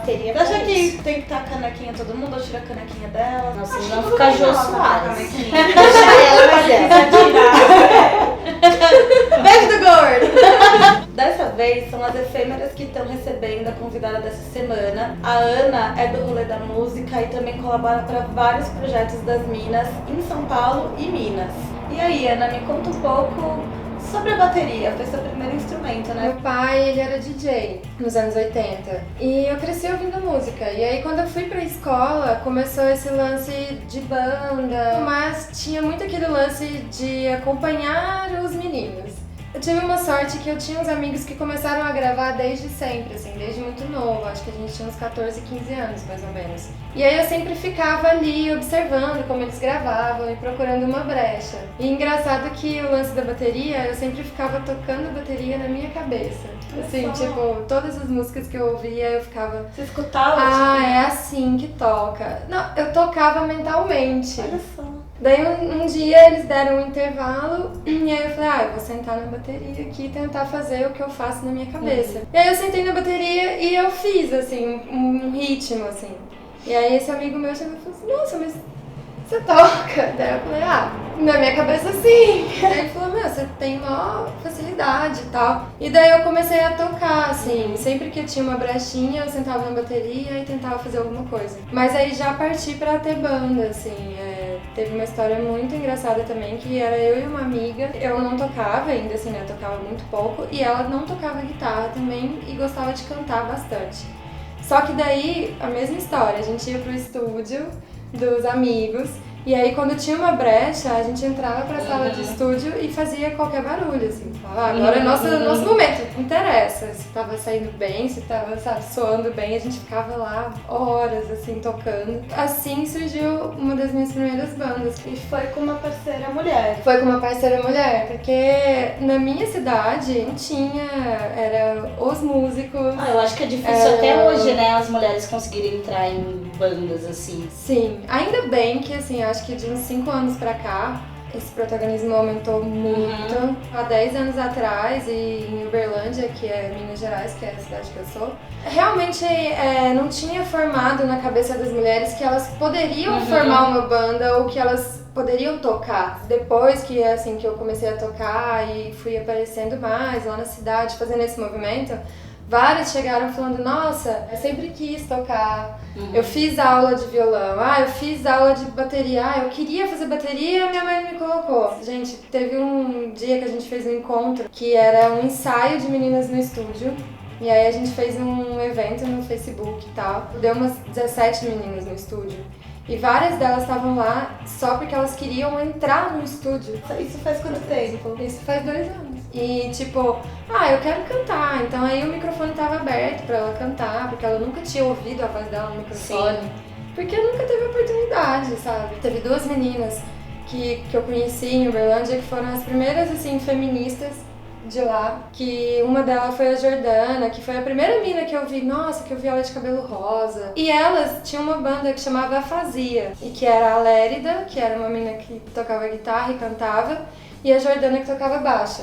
bateria. Você acha que tem que estar a canequinha todo mundo ou tira a canequinha dela? Nossa, não fica Jô Soares. Deixa ela, mas Beijo do gordo! Dessa vez são as efêmeras que estão recebendo a convidada dessa semana. A Ana é do Rolê da Música e também colabora para vários projetos das Minas em São Paulo e Minas. E aí, Ana, me conta um pouco sobre a bateria. Foi seu primeiro instrumento, né? Meu pai, ele era DJ nos anos 80 e eu cresci ouvindo música. E aí quando eu fui pra escola, começou esse lance de banda, mas tinha muito aquele lance de acompanhar os meninos. Eu tive uma sorte que eu tinha uns amigos que começaram a gravar desde sempre, assim, desde muito novo. Acho que a gente tinha uns 14, 15 anos, mais ou menos. E aí eu sempre ficava ali observando como eles gravavam e procurando uma brecha. E engraçado que o lance da bateria, eu sempre ficava tocando bateria na minha cabeça. Assim, tipo, todas as músicas que eu ouvia, eu ficava... Você escutava? é assim que toca. Não, eu tocava mentalmente. Olha só. Daí um dia eles deram um intervalo e aí eu falei, eu vou sentar na bateria aqui e tentar fazer o que eu faço na minha cabeça. E aí eu sentei na bateria e eu fiz, assim, um ritmo, assim. E aí esse amigo meu chegou e falou assim, nossa, mas você toca? Daí eu falei, na minha cabeça sim. Daí ele falou, você tem maior facilidade e tal. E daí eu comecei a tocar, assim, sempre que tinha uma brechinha eu sentava na bateria e tentava fazer alguma coisa. Mas aí já parti pra ter banda, assim, teve uma história muito engraçada também, que era eu e uma amiga. Eu não tocava ainda, assim, né? Eu tocava muito pouco. E ela não tocava guitarra também e gostava de cantar bastante. Só que daí, a mesma história. A gente ia pro estúdio dos amigos. E aí, quando tinha uma brecha, a gente entrava pra sala de estúdio e fazia qualquer barulho, assim. Falava, agora é nosso momento, não interessa se tava saindo bem, se tava, soando bem. A gente ficava lá horas, assim, tocando. Assim surgiu uma das minhas primeiras bandas. E foi com uma parceira mulher. Foi com uma parceira mulher, porque na minha cidade não tinha, era os músicos. Eu acho que é difícil até hoje, né, as mulheres conseguirem entrar em bandas assim. Sim, ainda bem que, assim, acho que de uns 5 anos pra cá, esse protagonismo aumentou muito. Há 10 anos atrás, e em Uberlândia, que é Minas Gerais, que é a cidade que eu sou, realmente não tinha formado na cabeça das mulheres que elas poderiam formar uma banda ou que elas poderiam tocar. Depois que, assim, que eu comecei a tocar e fui aparecendo mais lá na cidade, fazendo esse movimento, várias chegaram falando, nossa, eu sempre quis tocar, eu fiz aula de violão, eu fiz aula de bateria, eu queria fazer bateria e minha mãe não me colocou. Gente, teve um dia que a gente fez um encontro que era um ensaio de meninas no estúdio. E aí a gente fez um evento no Facebook e tal. Deu umas 17 meninas no estúdio. E várias delas estavam lá só porque elas queriam entrar no estúdio. Isso faz quanto tempo? Isso faz 2 anos. E tipo, eu quero cantar. Então aí o microfone tava aberto pra ela cantar, porque ela nunca tinha ouvido a voz dela no microfone. Sim. Porque nunca teve oportunidade, sabe? Teve 2 meninas que eu conheci em Uberlândia que foram as primeiras, assim, feministas de lá, que uma delas foi a Jordana, que foi a primeira mina que eu vi, nossa, que eu vi ela de cabelo rosa. E elas tinham uma banda que chamava Afazia, e que era a Lérida, que era uma mina que tocava guitarra e cantava, e a Jordana que tocava baixa.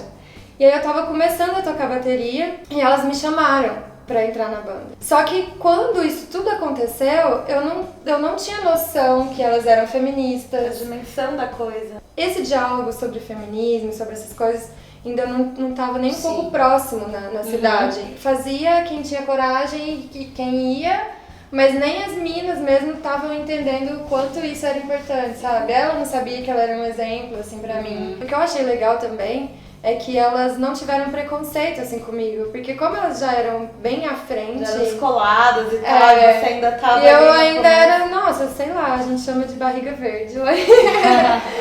E aí eu tava começando a tocar bateria, e elas me chamaram pra entrar na banda. Só que quando isso tudo aconteceu, eu não tinha noção que elas eram feministas. A dimensão da coisa. Esse diálogo sobre feminismo, sobre essas coisas, ainda não estava nem um pouco próximo na cidade. Fazia quem tinha coragem e quem ia, mas nem as minas mesmo estavam entendendo o quanto isso era importante, sabe? Ela não sabia que ela era um exemplo, assim, pra mim. O que eu achei legal também é que elas não tiveram preconceito, assim, comigo, porque como elas já eram bem à frente... Já eram descoladas e tal, você ainda tava... E eu ainda era, nossa, sei lá, a gente chama de barriga verde.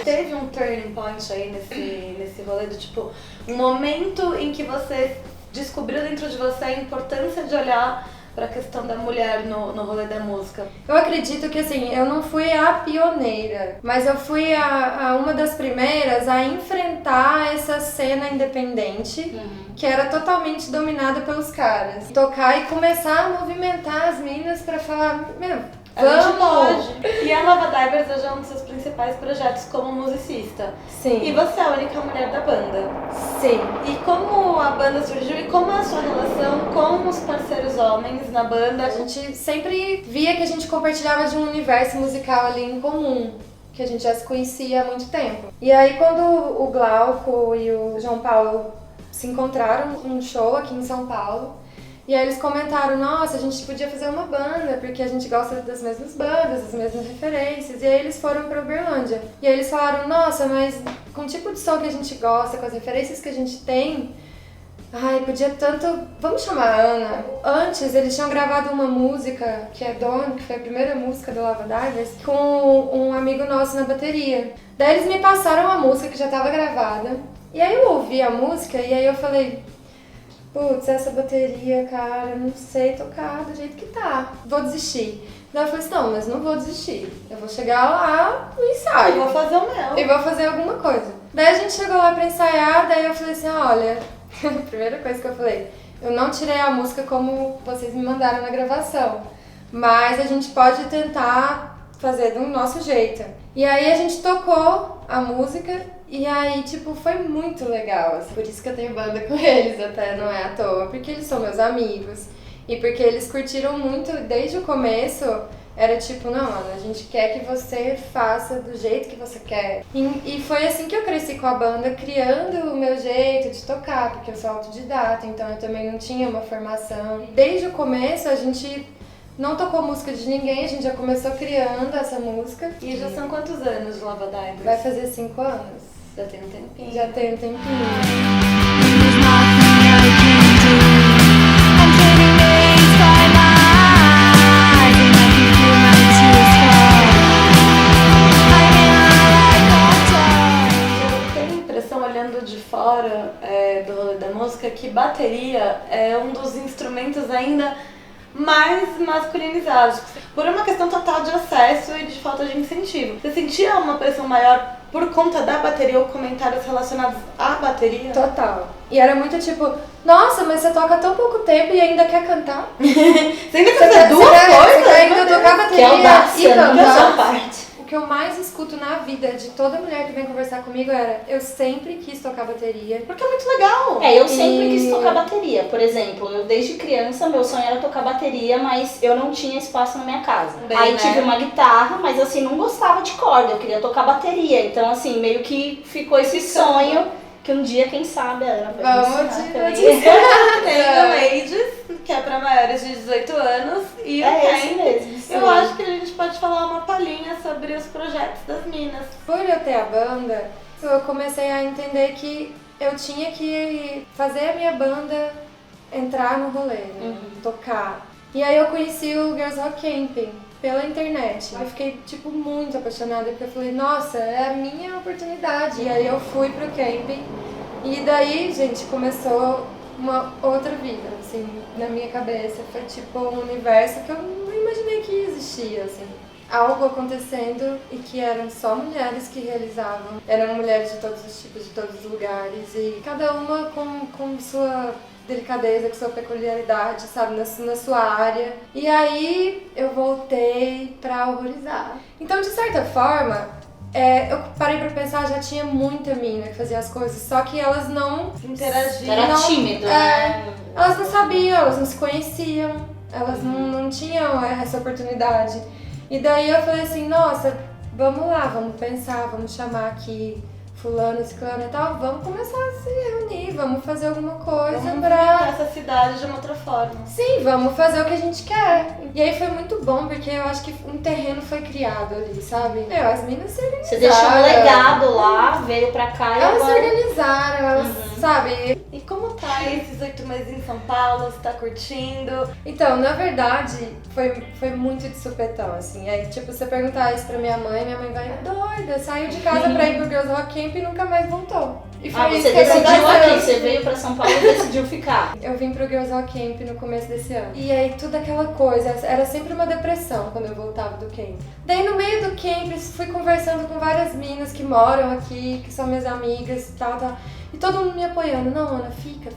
Teve um turning point aí nesse rolê do tipo, um momento em que você descobriu dentro de você a importância de olhar pra questão da mulher no rolê da música? Eu acredito que, assim, eu não fui a pioneira, mas eu fui a uma das primeiras a enfrentar essa cena independente, que era totalmente dominada pelos caras. Tocar e começar a movimentar as minas pra falar, A gente Vamos! pode. E a Lava Divers hoje é um dos seus principais projetos como musicista. Sim. E você é a única mulher da banda. Sim. E como a banda surgiu e como é a sua relação com os parceiros homens na banda? A gente sempre via que a gente compartilhava de um universo musical ali em comum, que a gente já se conhecia há muito tempo. E aí quando o Glauco e o João Paulo se encontraram num show aqui em São Paulo, e aí eles comentaram, nossa, a gente podia fazer uma banda, porque a gente gosta das mesmas bandas, das mesmas referências. E aí eles foram pra Uberlândia. E aí eles falaram, nossa, mas com o tipo de som que a gente gosta, com as referências que a gente tem, ai, podia tanto... Vamos chamar a Ana. Antes, eles tinham gravado uma música, que é Dawn, que foi a primeira música do Lava Divers, com um amigo nosso na bateria. Daí eles me passaram a música que já estava gravada. E aí eu ouvi a música e aí eu falei... Putz, essa bateria, cara, eu não sei tocar do jeito que tá. Vou desistir. Daí eu falei assim, não, mas não vou desistir. Eu vou chegar lá no ensaio. Eu vou fazer o meu. E vou fazer alguma coisa. Daí a gente chegou lá pra ensaiar, daí eu falei assim, olha... A primeira coisa que eu falei, eu não tirei a música como vocês me mandaram na gravação. Mas a gente pode tentar fazer do nosso jeito. E aí a gente tocou a música... E aí, tipo, foi muito legal, assim. Por isso que eu tenho banda com eles, até não é à toa. Porque eles são meus amigos. E porque eles curtiram muito, desde o começo, era tipo, não, Ana, a gente quer que você faça do jeito que você quer. E foi assim que eu cresci com a banda, criando o meu jeito de tocar, porque eu sou autodidata, então eu também não tinha uma formação. Desde o começo, a gente não tocou música de ninguém, a gente já começou criando essa música. E já são quantos anos de Lava Divers? Vai fazer 5 anos. Já tem um tempinho. Já tem um tempinho. There's nothing I can do. I'm trading days by night, and I can feel my tears fall. I mean, I like all time. Eu tenho a impressão, olhando de fora do rolê da música, que bateria é um dos instrumentos ainda mais masculinizados. Por uma questão total de acesso e de falta de incentivo. Você sentia uma pressão maior por conta da bateria ou comentários relacionados à bateria? Total. E era muito tipo, nossa, mas você toca há tão pouco tempo e ainda quer cantar? Você ainda quer fazer duas coisas? Você quer ainda tocar Que bateria audácia, e nunca essa cantar? parte. O que eu mais escuto na vida de toda mulher que vem conversar comigo era, eu sempre quis tocar bateria. Porque é muito legal. Eu sempre E- quis tocar bateria. Por exemplo, eu desde criança, meu sonho era tocar bateria, mas eu não tinha espaço na minha casa. Bem, Aí né? tive uma guitarra, mas assim, não gostava de corda, eu queria tocar bateria. Então assim, meio que ficou esse sonho que um dia, quem sabe, a Ana vai me Vamos ensinar te- também. Tem o Ladies, que é pra maiores de 18 anos, e o É esse Camp. mesmo. sim. Eu acho que a gente pode falar uma palhinha sobre os projetos das minas. Por eu ter a banda, eu comecei a entender que eu tinha que fazer a minha banda entrar no rolê, né? Tocar. E aí eu conheci o Girls Rock Camping pela internet. Eu fiquei, tipo, muito apaixonada, porque eu falei, nossa, é a minha oportunidade. E aí eu fui pro camping, e daí, gente, começou uma outra vida, assim, na minha cabeça. Foi tipo um universo que eu não imaginei que existia, assim. Algo acontecendo e que eram só mulheres que realizavam. Eram mulheres de todos os tipos, de todos os lugares, e cada uma com sua delicadeza, com sua peculiaridade, sabe, na sua área. E aí eu voltei pra horrorizar. Então, de certa forma, eu parei pra pensar, já tinha muita mina que fazia as coisas, só que elas não Interagir. Era não- tímido, é, né? elas não sabiam, elas não se conheciam, elas não tinham essa oportunidade. E daí eu falei assim, nossa, vamos lá, vamos pensar, vamos chamar aqui fulano, ciclano e tal, vamos começar a se reunir, vamos fazer alguma coisa Vamos pra... visitar essa cidade de uma outra forma. Sim, vamos fazer o que a gente quer. E aí foi muito bom, porque eu acho que um terreno foi criado ali, sabe? As meninas se organizaram. Você deixou um legado lá, veio pra cá e Elas se agora... organizaram, elas, sabe? E como tá esses 8 meses em São Paulo? Você tá curtindo? Então, na verdade, foi muito de supetão, assim. Aí, tipo, você perguntar isso pra minha mãe vai doida, saiu de casa pra ir pro Girls Rock Camp e nunca mais voltou. E foi Ah, isso você que decidiu aconteceu. aqui, você veio pra São Paulo e decidiu ficar. Eu vim pro Girls Rock Camp no começo desse ano. E aí, tudo aquela coisa, era sempre uma depressão quando eu voltava do camp. Daí, no meio do camp, fui conversando com várias minas que moram aqui, que são minhas amigas e tal. E todo mundo me apoiando. Não, Ana, fica.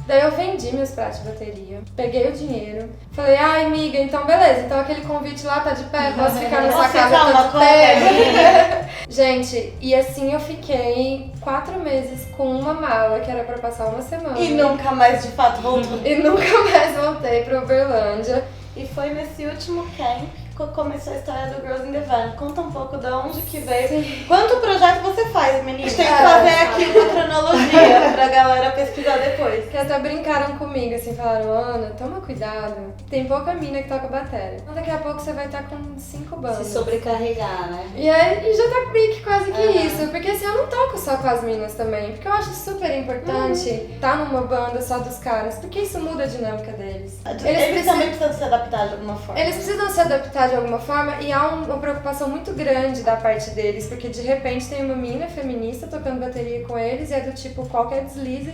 Daí eu vendi meus pratos de bateria, peguei o dinheiro, falei, ai amiga, então beleza, então aquele convite lá tá de pé, posso ficar na sua casa todo tempo. Gente, e assim eu fiquei 4 meses com uma mala que era pra passar uma semana. E nunca mais de fato voltou. E nunca mais voltei pra Uberlândia. E foi nesse último camp que começou a história do Girls in the Van. Conta um pouco de onde que veio. Sim. Quanto projeto você faz, menina? Tem que fazer aqui uma cronologia pra galera pesquisar depois. Que até brincaram comigo, assim, falaram, Ana, toma cuidado, tem pouca mina que toca bateria. Então daqui a pouco você vai estar com 5 bandas. Se sobrecarregar, né? E aí já tá meio que quase que isso, porque assim, eu não toco só com as minas também, porque eu acho super importante estar numa banda só dos caras, porque isso muda a dinâmica deles. Eles também precisam se adaptar de alguma forma. Eles precisam se adaptar de alguma forma e há uma preocupação muito grande da parte deles, porque de repente tem uma mina feminista tocando bateria com eles e é do tipo, qualquer deslize,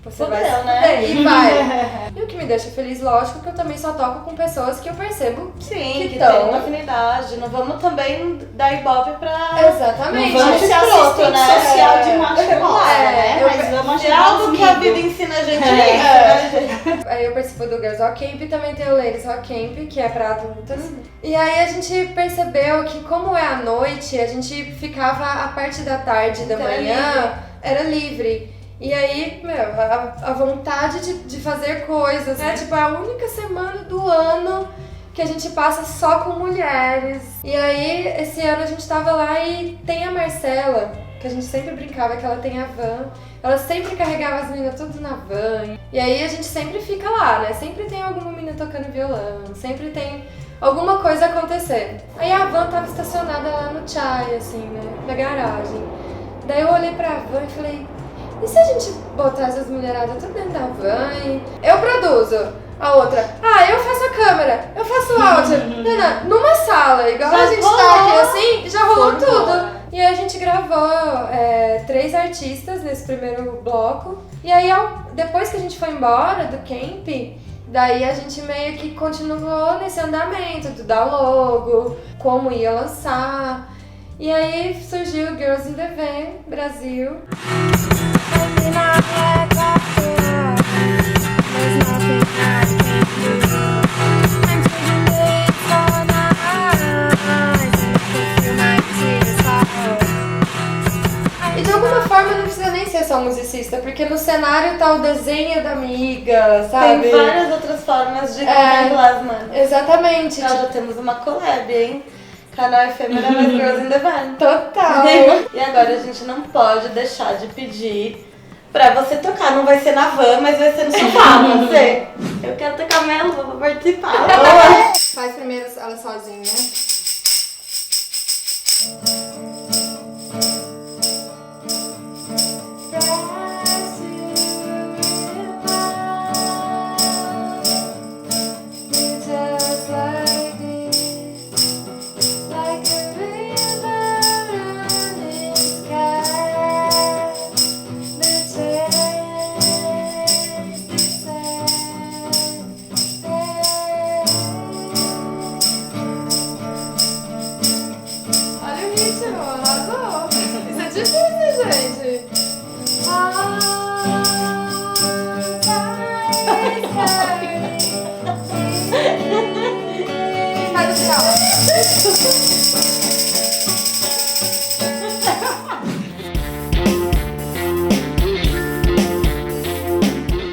você vai Fudeu, se né? fuder, e vai. E o que me deixa feliz, lógico, que eu também só toco com pessoas que eu percebo Sim, que tão- tem uma afinidade. Não vamos também dar ibope pra... Exatamente. Não vamos ser assistente né? social de macho bola, né? eu- Mas vamos Se é ajudar algo os que a amigos. vida ensina a gente é isso, né, gente? Aí eu participo do Girls Rock Camp e também tem o Ladies Rock Camp, que é pra adultas. E aí a gente percebeu que como é à noite, a gente ficava a parte da tarde e da Era manhã, era livre. E aí, meu, a vontade de fazer coisas, né? Tipo, é a única semana do ano que a gente passa só com mulheres. E aí, esse ano a gente tava lá e tem a Marcela, que a gente sempre brincava que ela tem a van. Ela sempre carregava as meninas tudo na van. E aí a gente sempre fica lá, né? Sempre tem alguma menina tocando violão, sempre tem alguma coisa acontecendo. Aí a van tava estacionada lá no chai, assim, né? Na garagem. Daí eu olhei pra van e falei, e se a gente botar essas mulheradas tudo dentro da van e eu produzo? A outra, eu faço a câmera, eu faço o áudio. Numa sala, igual Já a gente rolou. tá aqui assim, já rolou Foi tudo. embora. E aí a gente gravou 3 artistas nesse primeiro bloco. E aí depois que a gente foi embora do camp, daí a gente meio que continuou nesse andamento do dar logo, como ia lançar. E aí surgiu Girls in the Van Brasil. E de alguma forma não precisa nem ser só musicista, porque no cenário tá o desenho da amiga, sabe? Tem várias outras formas de contemplar as manas. Exatamente. Nós já temos uma collab, hein? Canal Efêmera mais Girls in the Van. Total. E agora a gente não pode deixar de pedir pra você tocar. Não vai ser na van, mas vai ser no sofá, pode ser? Eu quero tocar minha luva pra participar. Faz primeiro ela sozinha. Just like this, like a river running sky, the taste is sad. Olha o ritmo, arrasou! Isso é difícil, gente! Faz o final.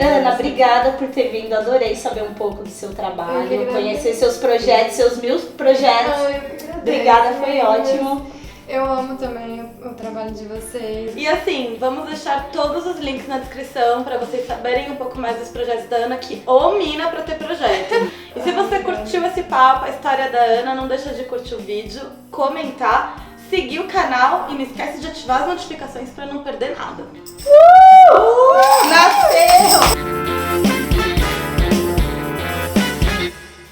Ana, obrigada por ter vindo. Adorei saber um pouco do seu Eu que trabalho, agradeço. conhecer seus projetos, seus 1000 projetos. Ai, eu que agradeço, Obrigada, foi meninas. ótimo. Eu amo também o trabalho de vocês. E assim, vamos deixar todos os links na descrição pra vocês saberem um pouco mais dos projetos da Ana, que ô mina pra ter projeto. E se você curtiu esse papo, a história da Ana, não deixa de curtir o vídeo, comentar, seguir o canal e não esquece de ativar as notificações pra não perder nada. Nasceu!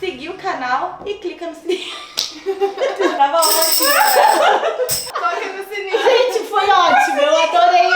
Seguir o canal e clica no sininho. Tava ótimo, né? Toca no sininho. Gente, foi ótimo. Eu adorei